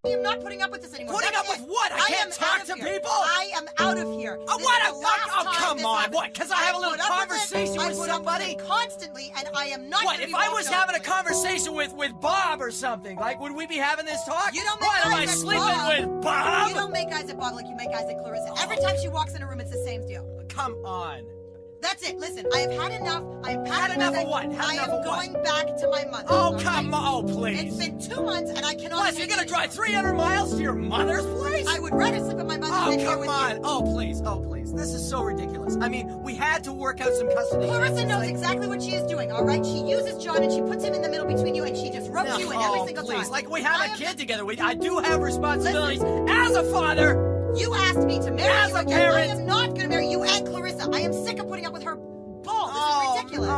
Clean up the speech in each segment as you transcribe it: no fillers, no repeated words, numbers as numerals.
I am not putting up with this anymore. Putting up with what? I can't talk to people? I am out of here. Come on. What? Because I have a little conversation with somebody? Constantly, and I am not. What? If I was having a conversation with Bob or something, like, would we be having this talk? You don't make what? eyes Am I at sleeping Bob. with Bob? You don't make eyes at Bob like you make eyes at Clarissa. Every time she walks in a room, it's the same deal. Come on. That's it. Listen, I have had enough. I have Had enough of what? I am going back to my mother. Oh, come on. Oh, please. It's been 2 months, and I cannot. Plus, you're going to drive 300 miles to your mother's place? I would rather sleep at my mother's than here with you. Oh, please. Oh, please. This is so ridiculous. I mean, we had to work out some custody. Clarissa knows exactly what she is doing, all right? She uses John, and she puts him in the middle between you, and she just ropes you in every single time. Like, we have a kid together. I do have responsibilities as a father. You asked me to marry as you a again. parent. I am not going to marry you and Clarissa. I am sick of putting up with her bull. This is ridiculous.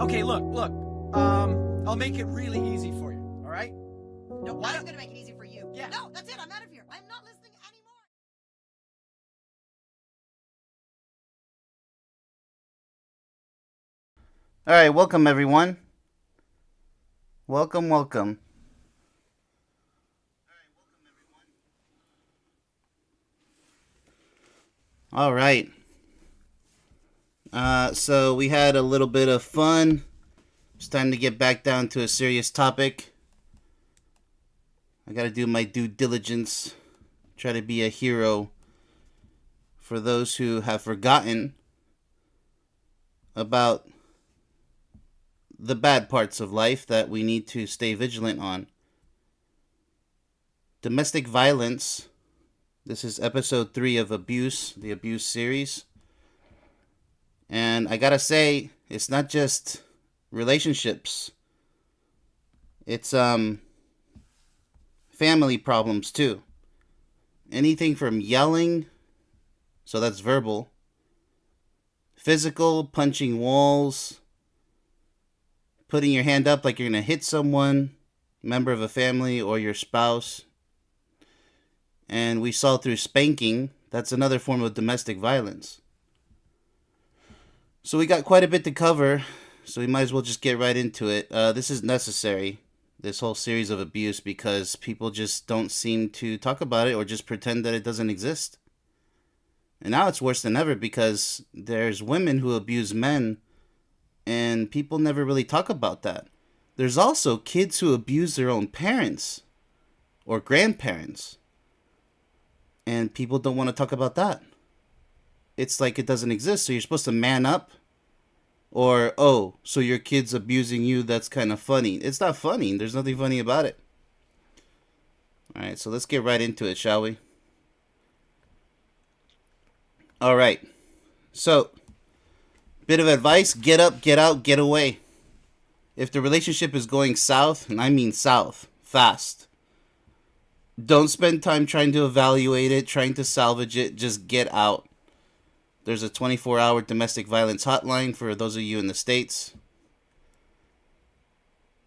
Okay. Look. I'll make it really easy for you. All right? No, I'm going to make it easy for you. Yeah. No, that's it. I'm out of here. I'm not listening anymore. All right, welcome everyone. Welcome. All right. So we had a little bit of fun. It's time to get back down to a serious topic. I gotta do my due diligence. Try to be a hero for those who have forgotten about the bad parts of life that we need to stay vigilant on. Domestic violence. This is episode 3 of Abuse, the Abuse series. And I gotta say, it's not just relationships. It's family problems too. Anything from yelling, so that's verbal, physical, punching walls, putting your hand up like you're gonna hit someone, member of a family or your spouse. And we saw through spanking, that's another form of domestic violence. So we got quite a bit to cover, so we might as well just get right into it. This is necessary, this whole series of abuse, because people just don't seem to talk about it or just pretend that it doesn't exist. And now it's worse than ever because there's women who abuse men and people never really talk about that. There's also kids who abuse their own parents or grandparents. And people don't want to talk about that. It's like it doesn't exist. So you're supposed to man up. Or, oh, so your kid's abusing you. That's kind of funny. It's not funny. There's nothing funny about it. Alright, so let's get right into it, shall we? Alright. So, bit of advice. Get up, get out, get away. If the relationship is going south, and I mean south, fast, don't spend time trying to evaluate it, trying to salvage it. Just get out. There's a 24-hour domestic violence hotline for those of you in the States.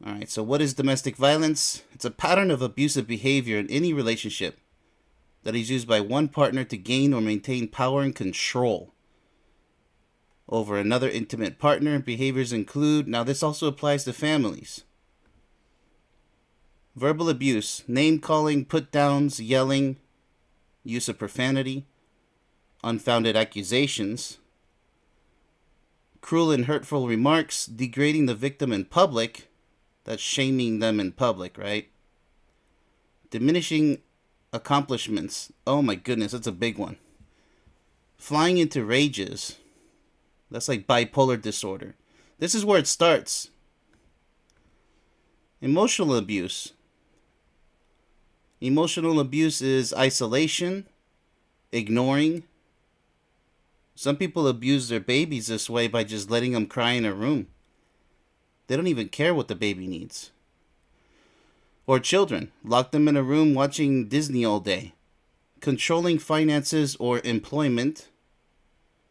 Alright, so what is domestic violence? It's a pattern of abusive behavior in any relationship that is used by one partner to gain or maintain power and control over another intimate partner. Behaviors include, now this also applies to families. Verbal abuse, name-calling, put-downs, yelling, use of profanity, unfounded accusations, cruel and hurtful remarks, degrading the victim in public, that's shaming them in public, right? Diminishing accomplishments, oh my goodness, that's a big one. Flying into rages, that's like bipolar disorder. This is where it starts. Emotional abuse. Emotional abuse is isolation, ignoring. Some people abuse their babies this way by just letting them cry in a room. They don't even care what the baby needs. Or children, lock them in a room watching Disney all day. Controlling finances or employment.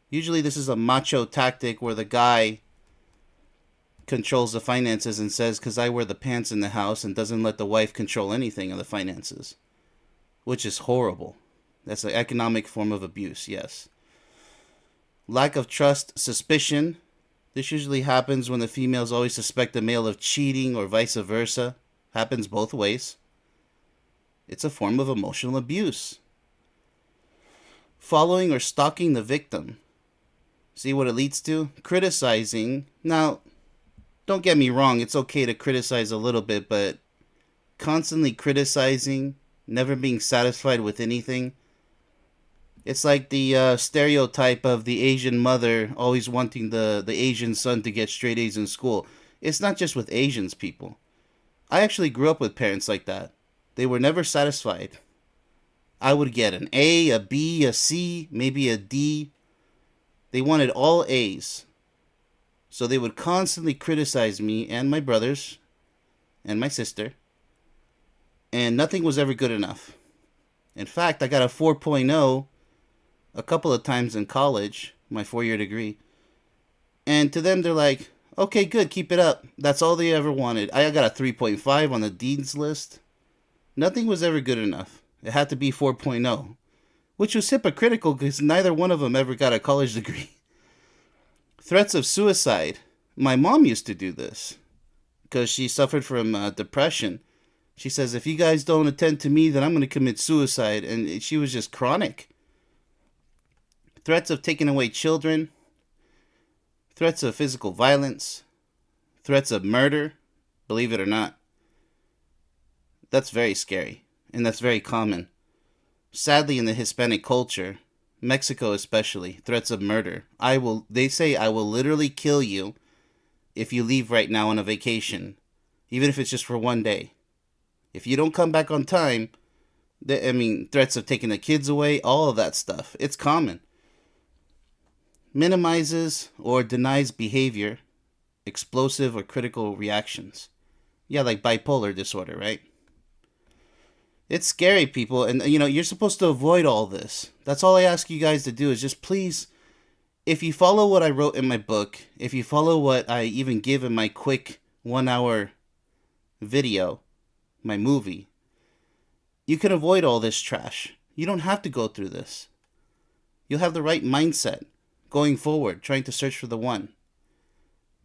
Usually this is a macho tactic where the guy controls the finances and says, because I wear the pants in the house, and doesn't let the wife control anything of the finances. Which is horrible. That's an economic form of abuse, yes. Lack of trust, suspicion. This usually happens when the females always suspect the male of cheating or vice versa. Happens both ways. It's a form of emotional abuse. Following or stalking the victim. See what it leads to? Criticizing. Now, don't get me wrong, it's okay to criticize a little bit, but constantly criticizing, never being satisfied with anything. It's like the stereotype of the Asian mother always wanting the Asian son to get straight A's in school. It's not just with Asians, people. I actually grew up with parents like that. They were never satisfied. I would get an A, a B, a C, maybe a D. They wanted all A's. So they would constantly criticize me and my brothers and my sister. And nothing was ever good enough. In fact, I got a 4.0 a couple of times in college, my 4-year degree. And to them, they're like, okay, good, keep it up. That's all they ever wanted. I got a 3.5 on the dean's list. Nothing was ever good enough. It had to be 4.0, which was hypocritical because neither one of them ever got a college degree. Threats of suicide. My mom used to do this because she suffered from depression. She says, if you guys don't attend to me, then I'm going to commit suicide. And she was just chronic. Threats of taking away children. Threats of physical violence. Threats of murder. Believe it or not. That's very scary. And that's very common. Sadly, in the Hispanic culture, Mexico especially, threats of murder. They say, I will literally kill you if you leave right now on a vacation. Even if it's just for one day. If you don't come back on time, threats of taking the kids away, all of that stuff. It's common. Minimizes or denies behavior, explosive or critical reactions. Yeah, like bipolar disorder, right? It's scary, people, and you're supposed to avoid all this. That's all I ask you guys to do is just please, if you follow what I wrote in my book, if you follow what I even give in my quick 1-hour video, my movie, you can avoid all this trash. You don't have to go through this. You'll have the right mindset going forward, trying to search for the one.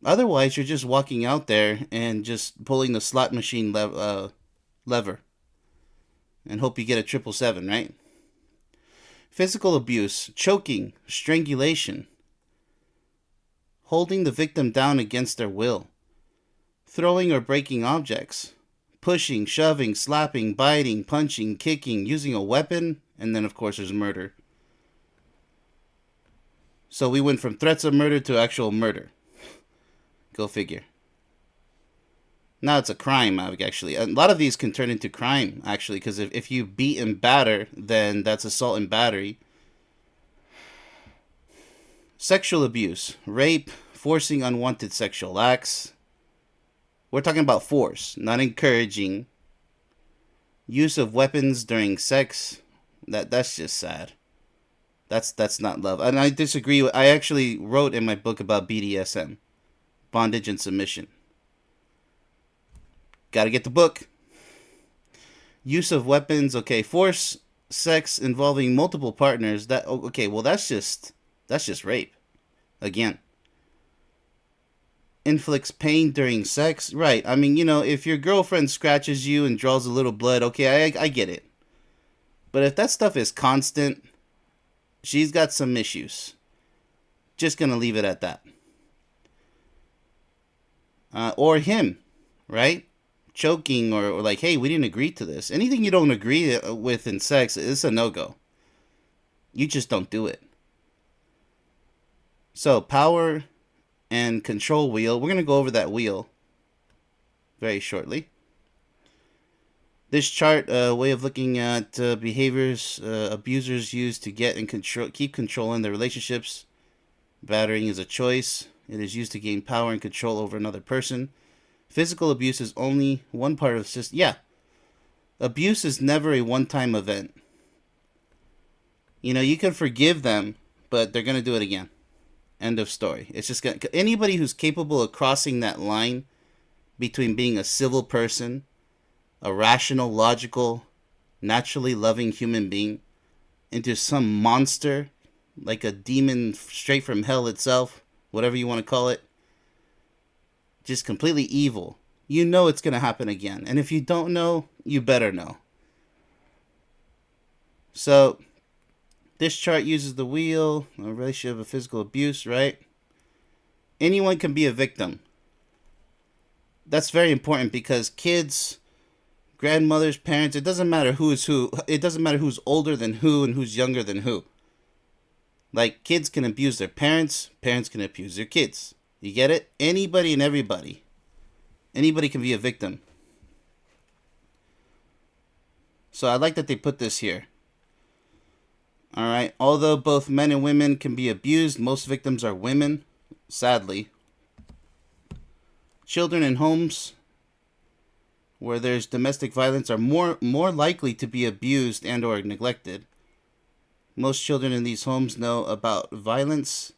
Otherwise, you're just walking out there and just pulling the slot machine lever and hope you get a 777, right? Physical abuse, choking, strangulation, holding the victim down against their will, throwing or breaking objects, pushing, shoving, slapping, biting, punching, kicking, using a weapon, and then of course there's murder. So we went from threats of murder to actual murder. Go figure. Now it's a crime, actually. A lot of these can turn into crime, actually, because if you beat and batter, then that's assault and battery. Sexual abuse, rape, forcing unwanted sexual acts. We're talking about force, not encouraging. Use of weapons during sex. That's just sad. That's not love. And I disagree. I actually wrote in my book about BDSM. Bondage and submission. Gotta get the book. Use of weapons. Okay, force, sex involving multiple partners. That's just rape. Again. Inflicts pain during sex. Right. If your girlfriend scratches you and draws a little blood, okay, I get it. But if that stuff is constant, she's got some issues. Just gonna leave it at that. Or him, right? Choking or like, hey, we didn't agree to this. Anything you don't agree with in sex is a no-go. You just don't do it. So, power and control wheel. We're going to go over that wheel very shortly. This chart, way of looking at behaviors abusers use to get and keep control in their relationships. Battering is a choice. It is used to gain power and control over another person. Physical abuse is only one part of the system. Yeah. Abuse is never a one-time event. You can forgive them, but they're going to do it again. End of story. It's just anybody who's capable of crossing that line between being a civil person, a rational, logical, naturally loving human being, into some monster, like a demon straight from hell itself, whatever you want to call it, just completely evil, it's going to happen again. And if you don't know, you better know. So this chart uses the wheel, a relationship of physical abuse, right? Anyone can be a victim. That's very important because kids, grandmothers, parents, it doesn't matter who is who. It doesn't matter who's older than who and who's younger than who. Like, kids can abuse their parents, parents can abuse their kids. You get it? Anybody and everybody. Anybody can be a victim. So I like that they put this here. Alright, although both men and women can be abused, most victims are women, sadly. Children in homes where there's domestic violence are more likely to be abused and or neglected. Most children in these homes know about violence.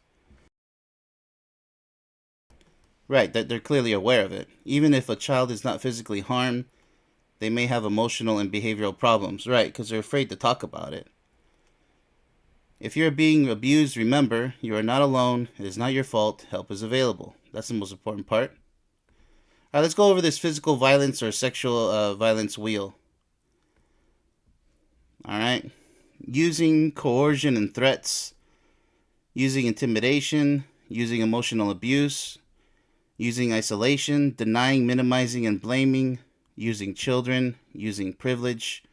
Right, that they're clearly aware of it. Even if a child is not physically harmed, they may have emotional and behavioral problems. Right, because they're afraid to talk about it. If you're being abused, remember, you are not alone. It is not your fault. Help is available. That's the most important part. All right, let's go over this physical violence or sexual violence wheel. All right. Using coercion and threats, using intimidation, using emotional abuse, using isolation, denying, minimizing, and blaming, using children, using privilege,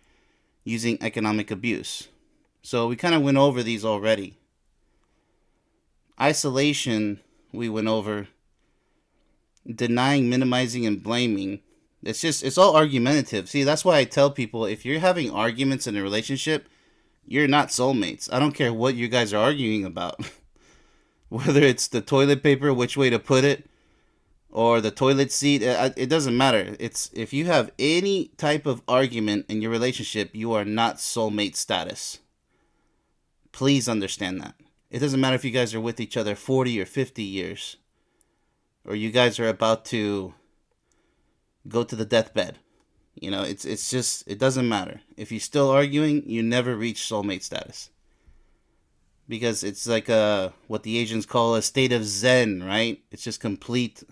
using economic abuse. So we kind of went over these already. Isolation, we went over. Denying, minimizing, and blaming. It's all argumentative. See, that's why I tell people, if you're having arguments in a relationship, you're not soulmates. I don't care what you guys are arguing about. Whether it's the toilet paper, which way to put it, or the toilet seat, it doesn't matter. It's if you have any type of argument in your relationship, you are not soulmate status. Please understand that. It doesn't matter if you guys are with each other 40 or 50 years. Or you guys are about to go to the deathbed. You know, it's just, it doesn't matter. If you're still arguing, you never reach soulmate status. Because it's like what the Asians call a state of Zen, right? It's just complete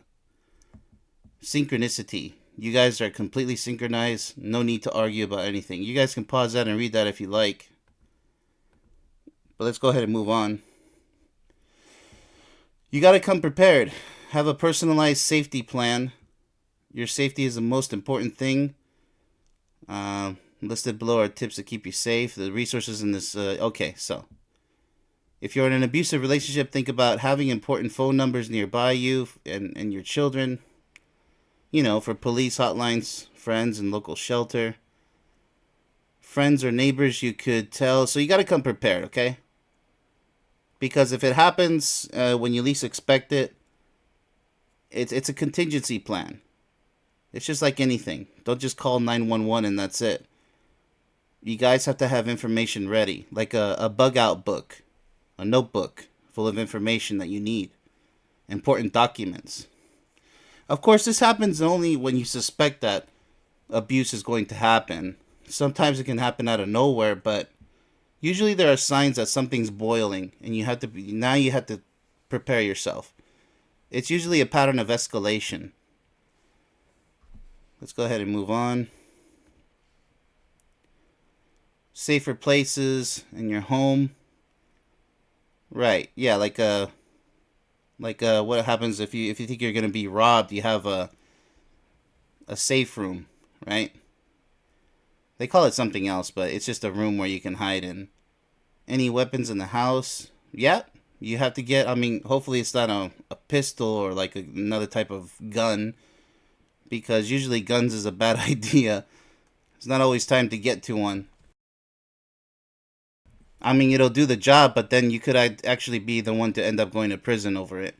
synchronicity. You guys are completely synchronized. No need to argue about anything. You guys can pause that and read that if you like. But let's go ahead and move on. You got to come prepared. Have a personalized safety plan. Your safety is the most important thing. Listed below are tips to keep you safe. The resources in this... okay, so. If you're in an abusive relationship, think about having important phone numbers nearby you and your children. You know, for police hotlines, friends, and local shelter. Friends or neighbors you could tell. So you got to come prepared, okay? Because if it happens when you least expect it, it's a contingency plan. It's just like anything. Don't just call 911 and that's it. You guys have to have information ready. Like a bug out book. A notebook full of information that you need. Important documents. Of course, this happens only when you suspect that abuse is going to happen. Sometimes it can happen out of nowhere, but usually there are signs that something's boiling and you have to prepare yourself. It's usually a pattern of escalation. Let's go ahead and move on. Safer places in your home. Right. Yeah, like what happens if you think you're going to be robbed, you have a safe room, right? They call it something else, but it's just a room where you can hide in. Any weapons in the house? Yeah. You have to get, hopefully it's not a pistol or like another type of gun. Because usually guns is a bad idea. It's not always time to get to one. It'll do the job, but then you could actually be the one to end up going to prison over it.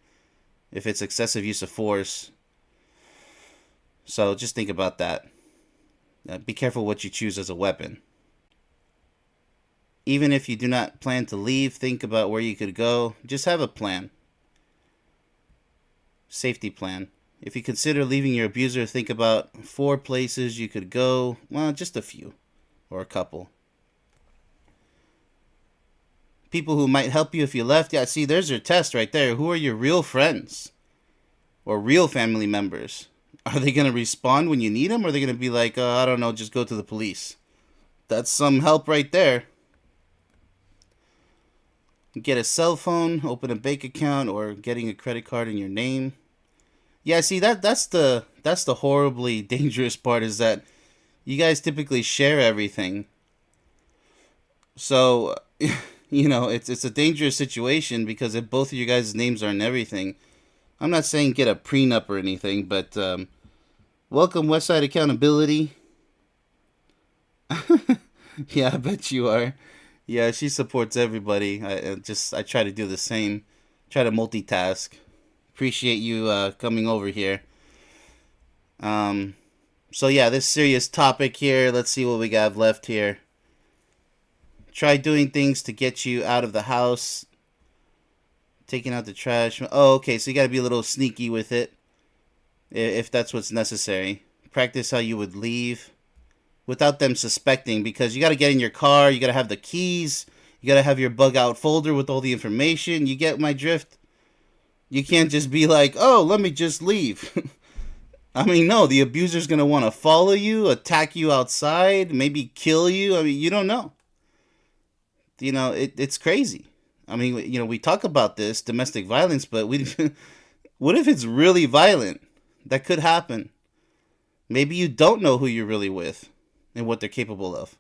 If it's excessive use of force. So just think about that. Be careful what you choose as a weapon. Even if you do not plan to leave, think about where you could go. Just have a plan. Safety plan. If you consider leaving your abuser, think about 4 places you could go. Well, just a few. Or a couple. People who might help you if you left. Yeah, see, there's your test right there. Who are your real friends? Or real family members? Are they going to respond when you need them? Or are they going to be like, I don't know, just go to the police? That's some help right there. Get a cell phone, open a bank account, or getting a credit card in your name. Yeah, see that's the horribly dangerous part is that you guys typically share everything. So, it's a dangerous situation because if both of you guys' names are in everything, I'm not saying get a prenup or anything, but welcome Westside Accountability. Yeah, I bet you are. Yeah, she supports everybody. I try to do the same. Try to multitask. Appreciate you coming over here. Um, so yeah, this serious topic here. Let's see what we got left here. Try doing things to get you out of the house. Taking out the trash. Oh, okay. So you got to be a little sneaky with it, if that's what's necessary. Practice how you would leave without them suspecting, because you got to get in your car. You got to have the keys. You got to have your bug out folder with all the information. You get my drift? You can't just be like, oh, let me just leave. I mean, no, the abuser's going to want to follow you, attack you outside, maybe kill you. I mean, you don't know. It's crazy. I mean, we talk about this, domestic violence, but what if it's really violent? That could happen. Maybe you don't know who you're really with and what they're capable of.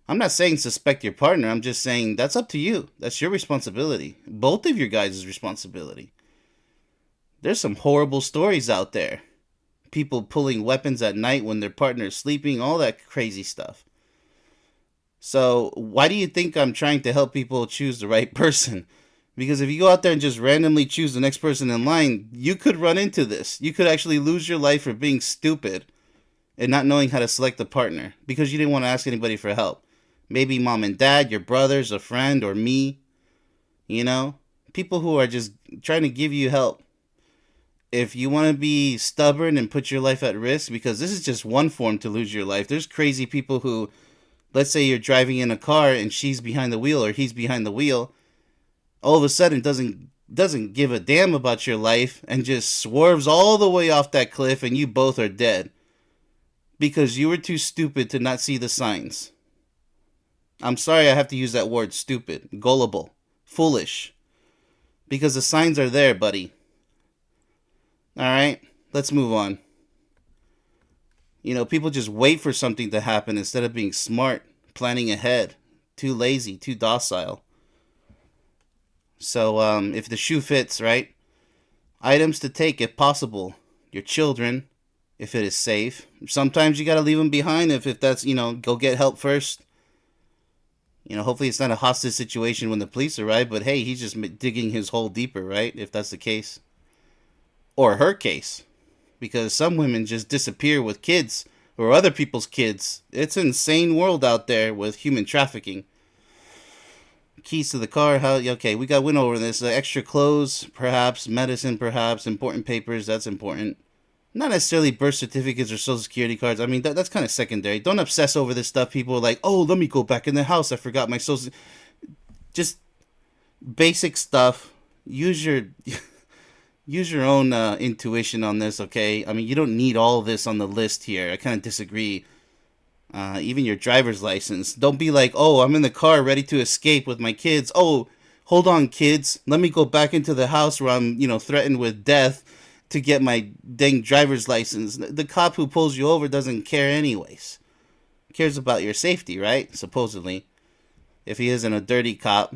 I'm not saying suspect your partner. I'm just saying that's up to you. That's your responsibility. Both of your guys' responsibility. There's some horrible stories out there. People pulling weapons at night when their partner is sleeping, all that crazy stuff. So why do you think I'm trying to help people choose the right person? Because if you go out there and just randomly choose the next person in line, you could run into this. You could actually lose your life for being stupid and not knowing how to select a partner because you didn't want to ask anybody for help. Maybe mom and dad, your brothers, a friend, or me. People who are just trying to give you help. If you want to be stubborn and put your life at risk, because this is just one form to lose your life. There's crazy people who, let's say you're driving in a car and she's behind the wheel or he's behind the wheel, all of a sudden doesn't give a damn about your life and just swerves all the way off that cliff and you both are dead because you were too stupid to not see the signs. I'm sorry I have to use that word, stupid, gullible, foolish, because the signs are there, buddy. All right, let's move on. People just wait for something to happen instead of being smart, planning ahead. Too lazy, too docile. So, if the shoe fits, right? Items to take if possible. Your children, if it is safe. Sometimes you gotta leave them behind if that's, go get help first. Hopefully it's not a hostage situation when the police arrive, but hey, he's just digging his hole deeper, right? If that's the case. Or her case. Because some women just disappear with kids or other people's kids. It's an insane world out there with human trafficking. Keys to the car. Okay, we went over this. Extra clothes, perhaps. Medicine, perhaps. Important papers. That's important. Not necessarily birth certificates or social security cards. I mean, that's kind of secondary. Don't obsess over this stuff. People are like, oh, let me go back in the house. I forgot my social. Just basic stuff. Use your own intuition on this, okay? I mean, you don't need all this on the list here. I kind of disagree. Even your driver's license. Don't be like, oh, I'm in the car ready to escape with my kids. Oh, hold on, kids. Let me go back into the house where I'm, threatened with death to get my dang driver's license. The cop who pulls you over doesn't care anyways. He cares about your safety, right? Supposedly. If he isn't a dirty cop.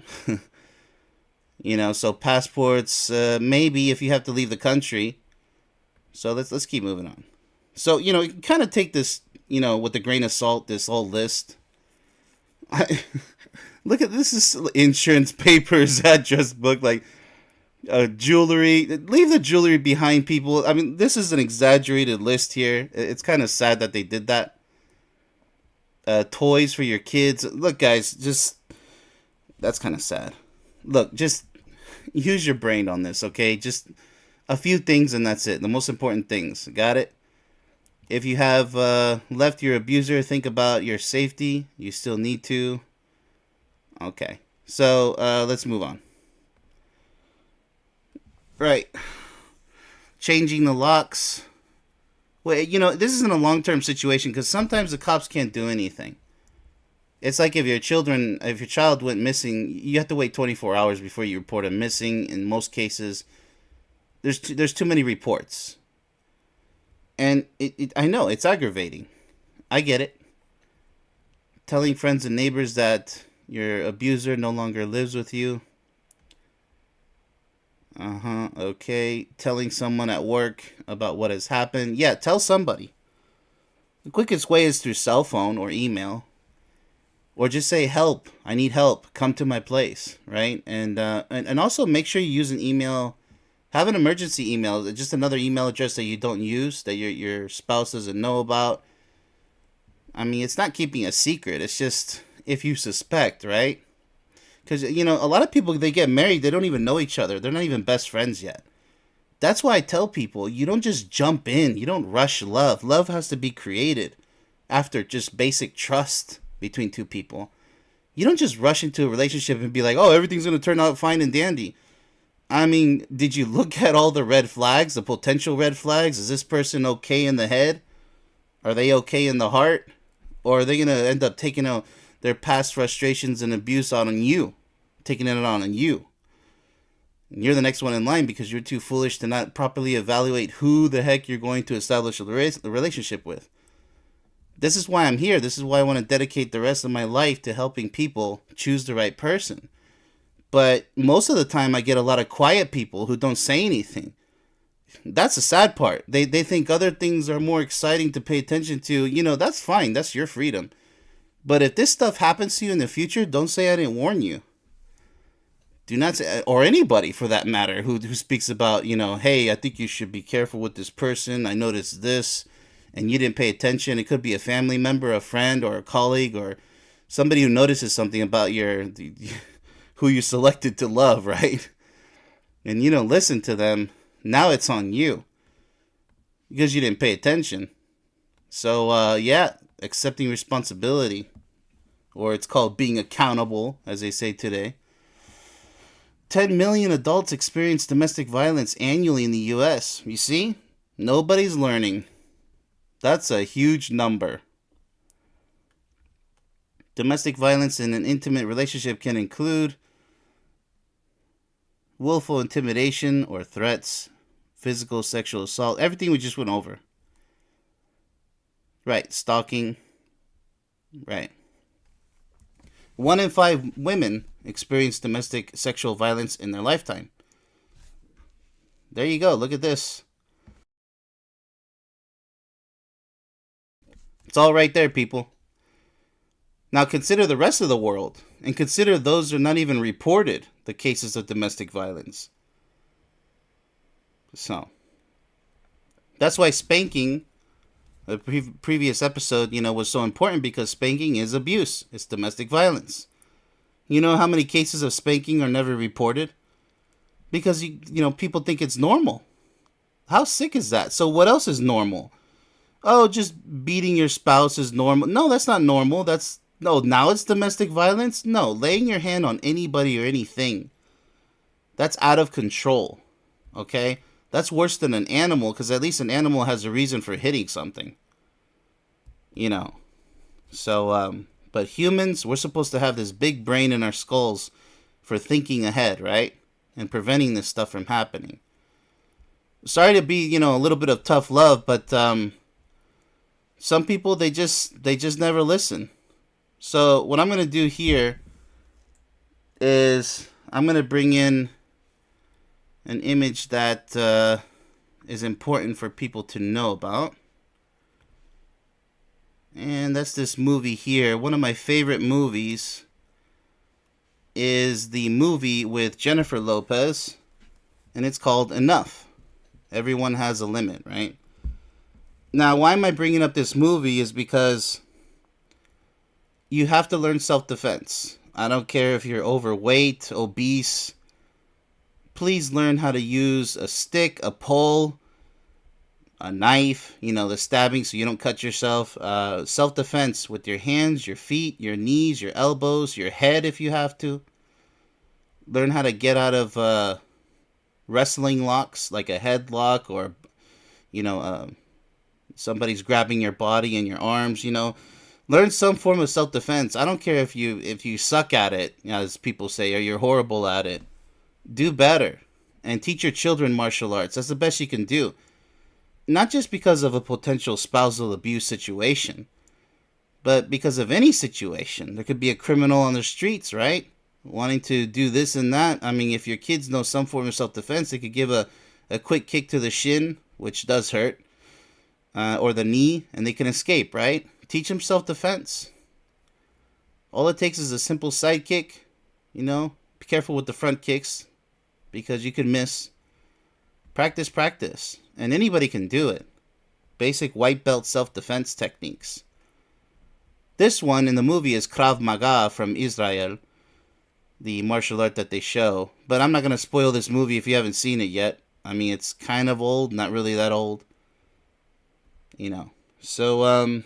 So passports, maybe if you have to leave the country. So let's keep moving on. So, you kind of take this, with a grain of salt, this whole list. Look at this is insurance papers, address book, like jewelry. Leave the jewelry behind, people. I mean, this is an exaggerated list here. It's kind of sad that they did that. Toys for your kids. Look, guys, that's kind of sad. Look, just use your brain on this, okay? Just a few things and that's it. The most important things. Got it? If you have left your abuser, think about your safety. You still need to. Okay. So, let's move on. Right. Changing the locks. Well, this isn't a long-term situation because sometimes the cops can't do anything. It's like if your child went missing, you have to wait 24 hours before you report them missing. In most cases, there's too many reports, and I know it's aggravating. I get it. Telling friends and neighbors that your abuser no longer lives with you. Okay. Telling someone at work about what has happened. Yeah, tell somebody. The quickest way is through cell phone or email. Or just say, help, I need help, come to my place, right? And also make sure you use an email. Have an emergency email, just another email address that you don't use, that your spouse doesn't know about. I mean, it's not keeping a secret. It's just if you suspect, right? Because, a lot of people, they get married, they don't even know each other. They're not even best friends yet. That's why I tell people, you don't just jump in. You don't rush love. Love has to be created after just basic trust between two people. You don't just rush into a relationship and be like, oh, everything's going to turn out fine and dandy. I mean, did you look at all the red flags, the potential red flags? Is this person okay in the head? Are they okay in the heart? Or are they going to end up taking out their past frustrations and abuse out on you? Taking it on you. And you're the next one in line because you're too foolish to not properly evaluate who the heck you're going to establish a relationship with. This is why I'm here. This is why I want to dedicate the rest of my life to helping people choose the right person. But most of the time I get a lot of quiet people who don't say anything. That's the sad part. They think other things are more exciting to pay attention to. That's fine. That's your freedom. But if this stuff happens to you in the future, don't say I didn't warn you. Do not say, or anybody for that matter, who speaks about, hey, I think you should be careful with this person. I noticed this. And you didn't pay attention. It could be a family member, a friend, or a colleague, or somebody who notices something about who you selected to love, right? And you don't listen to them. Now it's on you because you didn't pay attention. So, accepting responsibility, or it's called being accountable, as they say today. 10 million adults experience domestic violence annually in the U.S. You see? Nobody's learning. That's a huge number. Domestic violence in an intimate relationship can include willful intimidation or threats, physical, sexual assault, everything we just went over. Right, stalking. Right. 1 in 5 women experience domestic sexual violence in their lifetime. There you go, look at this. It's all right there, people. Now consider the rest of the world, and consider those who are not even reported, the cases of domestic violence. So, that's why spanking, the previous episode, was so important, because spanking is abuse. It's domestic violence. You know how many cases of spanking are never reported? Because, people think it's normal. How sick is that? So what else is normal? Oh, just beating your spouse is normal. No, that's not normal. Now it's domestic violence? No, laying your hand on anybody or anything. That's out of control. Okay? That's worse than an animal, because at least an animal has a reason for hitting something. So, but humans, we're supposed to have this big brain in our skulls for thinking ahead, right? And preventing this stuff from happening. Sorry to be, a little bit of tough love, but some people, they just never listen. So what I'm going to do here is I'm going to bring in an image that is important for people to know about. And that's this movie here. One of my favorite movies is the movie with Jennifer Lopez, and it's called Enough. Everyone has a limit, right? Now, why am I bringing up this movie is because you have to learn self-defense. I don't care if you're overweight, obese. Please learn how to use a stick, a pole, a knife, the stabbing so you don't cut yourself. Self-defense with your hands, your feet, your knees, your elbows, your head if you have to. Learn how to get out of wrestling locks, like a headlock, or, somebody's grabbing your body and your arms, Learn Learn some form of self-defense. I don't care if you suck at it, as people say, or you're horrible at it. Do better. And teach your children martial arts. That's the best you can do. Not just because of a potential spousal abuse situation, but because of any situation. There could be a criminal on the streets, right? Wanting to do this and that. I mean, if your kids know some form of self-defense, they could give a quick kick to the shin, which does hurt, or the knee, and they can escape, right? Teach them self-defense. All it takes is a simple side kick, Be careful with the front kicks, because you can miss. Practice, practice. And anybody can do it. Basic white belt self-defense techniques. This one in the movie is Krav Maga from Israel, the martial art that they show. But I'm not going to spoil this movie if you haven't seen it yet. I mean, it's kind of old, not really that old. So,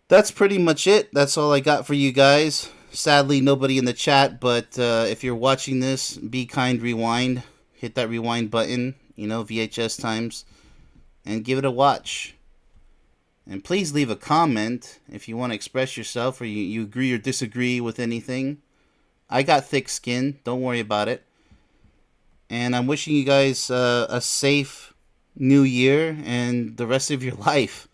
that's pretty much it. That's all I got for you guys. Sadly, nobody in the chat, but if you're watching this, be kind, rewind. Hit that rewind button, VHS times, and give it a watch. And please leave a comment if you want to express yourself or you agree or disagree with anything. I got thick skin. Don't worry about it. And I'm wishing you guys a safe new year and the rest of your life.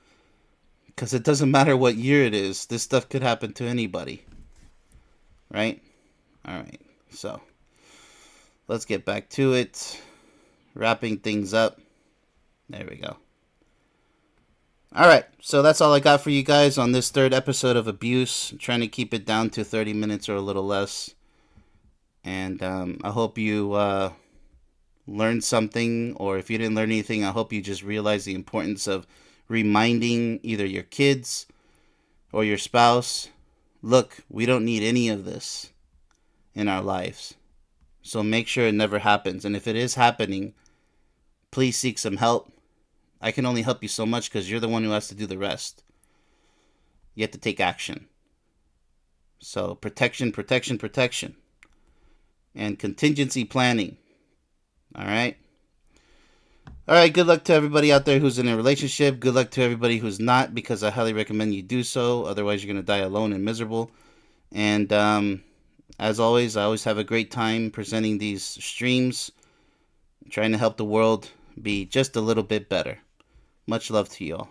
Because it doesn't matter what year it is. This stuff could happen to anybody. Right? Alright. So, let's get back to it. Wrapping things up. There we go. Alright, so that's all I got for you guys on this third episode of Abuse. I'm trying to keep it down to 30 minutes or a little less. And I hope you learned something, or if you didn't learn anything, I hope you just realize the importance of reminding either your kids or your spouse, look, we don't need any of this in our lives. So make sure it never happens. And if it is happening, please seek some help. I can only help you so much because you're the one who has to do the rest. You have to take action. So protection, protection, protection. And contingency planning. Alright? Alright, good luck to everybody out there who's in a relationship. Good luck to everybody who's not, because I highly recommend you do so. Otherwise, you're going to die alone and miserable. And as always, I always have a great time presenting these streams. Trying to help the world be just a little bit better. Much love to you all.